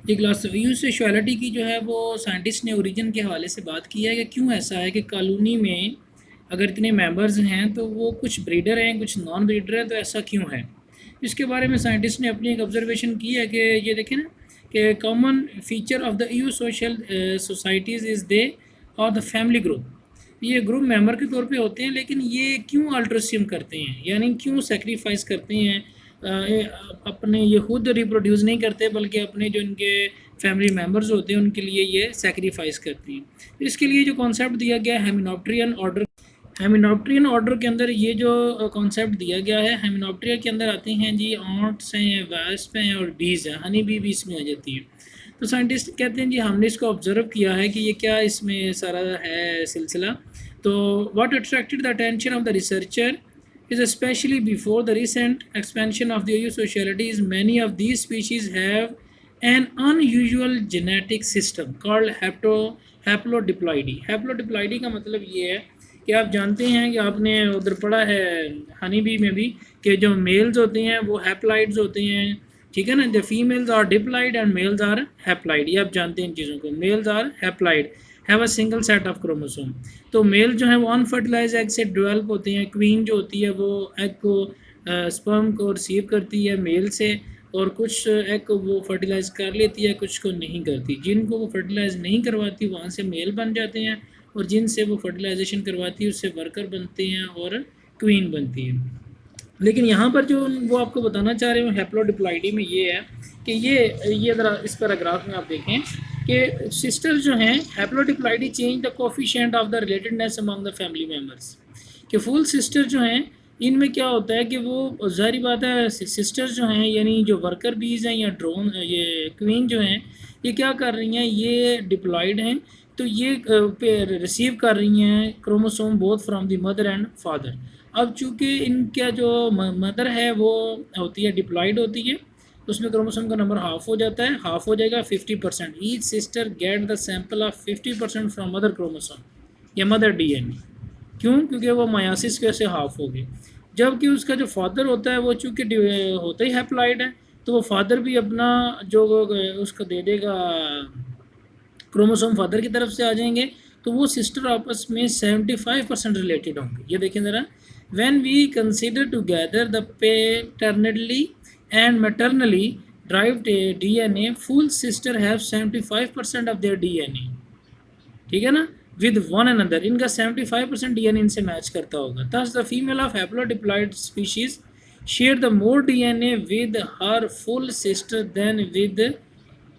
एक लास्ट यूसेशुअलिटी की जो है वो साइंटिस्ट ने ओरिजिन के हवाले से बात की है कि क्यों ऐसा है कि कॉलोनी में अगर इतने मेंबर्स हैं तो वो कुछ ब्रीडर हैं कुछ नॉन ब्रीडर हैं, तो ऐसा क्यों है। इसके बारे में साइंटिस्ट ने अपनी एक ऑब्जर्वेशन की है कि ये देखें ना कि common feature of the you social societies is they और द फैमिली ग्रुप। ये ग्रुप मेंबर के तौर पे होते हैं, लेकिन ये क्यों अल्ट्रोसियम करते हैं, यानी क्यों सेक्रीफाइस करते हैं, अपने ये खुद रिप्रोड्यूस नहीं करते बल्कि अपने जो इनके फैमिली मेम्बर्स होते हैं उनके लिए ये सेक्रीफाइस करते हैं। तो इसके लिए जो कॉन्सेप्ट दिया गया है हेमिनॉप्ट्रियन ऑर्डर, हेमिनॉप्ट्रियन ऑर्डर के अंदर ये जो कॉन्सेप्ट दिया गया है, हेमिनॉप्ट्रिया के अंदर आते हैं जी ऑट्स हैं, वास्प हैं और बीज हैं, हनी बी भी इसमें आ जाती है। तो साइंटिस्ट कहते हैं जी हमने इसको ऑब्जर्व किया है कि ये क्या इसमें सारा है सिलसिला। तो what attracted the attention of the researcher is especially before the recent expansion of the eusocialities, many of these species have an unusual genetic system called haplodiploidy। haplodiploidy का मतलब ये है कि आप जानते हैं कि आपने उधर पढ़ा है हनी बी में भी कि जो मेल्स होते हैं वो हैप्लाइड्स होते हैं, ठीक है ना। The females are diploid and males are haploid, ये आप जानते हैं इन चीज़ों को। Males are haploid, have a single set of chromosome. तो मेल जो है वो अनफर्टिलाइज एग से डेवलप होते हैं। क्वीन जो होती है वो एग को स्पर्म को रिसीव करती है मेल से, और कुछ एग को वो फर्टिलाइज कर लेती है, कुछ को नहीं करती। जिनको वो फर्टिलाइज नहीं करवाती वहाँ से मेल बन जाते हैं, और जिनसे वो फर्टिलाइजेशन करवाती है उससे वर्कर बनते हैं और क्वीन बनती है। लेकिन यहाँ पर जो वो आपको बताना चाह रहे हो हैप्लोडिप्लॉइडी में ये है कि ये ज़रा इस पैराग्राफ में आप देखें कि सिस्टर्स जो हैं haplodiploidy change the coefficient of the relatedness among the family members. कि फुल सिस्टर जो हैं इनमें क्या होता है कि वो ज़ाहिर बात है सिस्टर्स जो हैं यानी जो वर्कर बीज हैं या ड्रोन ये क्वीन जो हैं ये क्या कर रही हैं, ये डिप्लॉयड हैं। तो ये रिसीव कर रही हैं chromosome both from the mother and father. अब चूँकि इनका जो मदर है वो होती है डिप्लॉयड होती है, उसमें क्रोमोसोम का नंबर हाफ हो जाता है, हाफ हो जाएगा 50%। Each sister get the sample of 50% from mother chromosome या मदर डीएनए। क्यों? क्योंकि वो मायासिस के से हाफ हो गए। जबकि उसका जो फादर होता है वो चूँकि होता ही हैप्लॉइड है, तो वो फादर भी अपना जो उसको दे देगा क्रोमोसोम फादर की तरफ से आ जाएंगे, तो वो सिस्टर आपस में 75% रिलेटेड होंगे। ये देखें ज़रा, when we consider together the paternally and maternally derived DNA, full sister have 75% of their DNA, ठीक है ना, विद वन अनदर। इनका 75% डीएनए इनसे मैच करता होगा। Thus the female of haplodiploid species share the more DNA with her full sister than with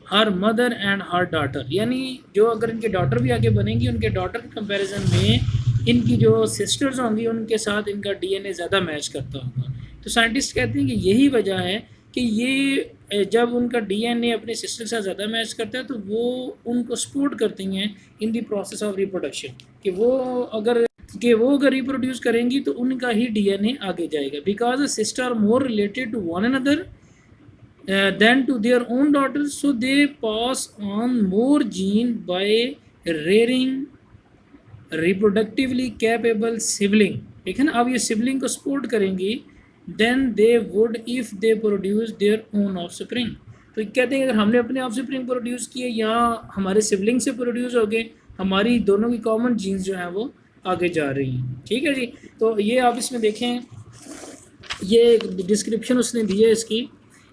her mother and her daughter. यानी जो अगर इनके डॉटर भी आगे बनेंगी उनके डॉटर के कंपैरिजन में इनकी जो सिस्टर्स होंगी उनके साथ इनका डीएनए ज़्यादा मैच करता होगा। तो साइंटिस्ट कहते हैं कि यही वजह है कि ये जब उनका डीएनए अपने सिस्टर के साथ ज़्यादा मैच करता है तो वो उनको सपोर्ट करती हैं इन दी प्रोसेस ऑफ रिप्रोडक्शन, कि वो अगर रिप्रोड्यूस करेंगी तो उनका ही डीएनए आगे जाएगा। Because sister are more related to one another than to their own daughters, so they pass on more gene by rearing reproductively capable sibling। ठीक है ना, अब ये सिबलिंग को सपोर्ट करेंगी than they would if they produce their own offspring. तो कहते हैं अगर हमने अपने ऑफस्प्रिंग प्रोड्यूस किए या हमारे सिबलिंग से प्रोड्यूस हो गए, हमारी दोनों की कॉमन जीन्स जो हैं वो आगे जा रही हैं। ठीक है जी, तो ये आप इसमें देखें, ये डिस्क्रिप्शन उसने दी है इसकी,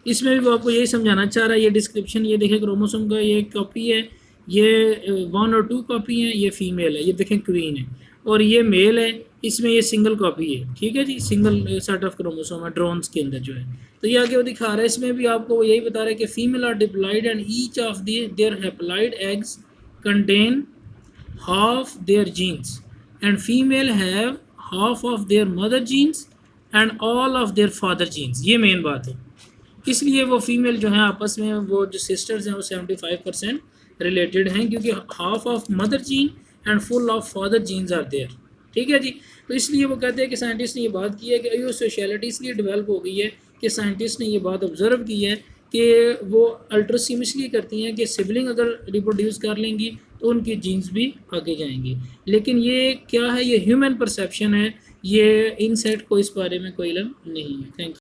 इसमें भी वो आपको यही समझाना चाह रहा है। ये डिस्क्रिप्शन ये देखें क्रोमोसोम का ये कॉपी है, ये 1 और 2 कॉपी है, ये फीमेल है, ये देखें क्वीन है, और ये मेल है, इसमें ये सिंगल कॉपी है। ठीक है जी, सिंगल सेट ऑफ क्रोमोसोम है ड्रोन्स के अंदर जो है। तो ये आगे वो दिखा रहा है, इसमें भी आपको वो यही बता रहा है कि female are diploid and each of their haploid eggs contain half their genes and female have half of their mother genes and all of their father genes। ये मेन बात है, इसलिए वो फीमेल जो है आपस में वो जो सिस्टर्स हैं वो 75% रिलेटेड हैं, क्योंकि half of mother gene and full of father genes are there. ठीक है जी, तो इसलिए वो कहते हैं कि साइंटिस्ट ने ये बात की है कि यो सोशलिटी इसलिए डेवलप हो गई है कि साइंटिस्ट ने ये बात ऑब्जर्व की है कि वो अल्ट्रासीम इसलिए करती हैं कि सिबलिंग अगर रिप्रोड्यूस कर लेंगी तो उनकी जीन्स भी आगे जाएंगी। लेकिन ये क्या है, ये ह्यूमन परसेप्शन है, ये इंसेक्ट को इस बारे में कोई इल्म नहीं है। Thank you.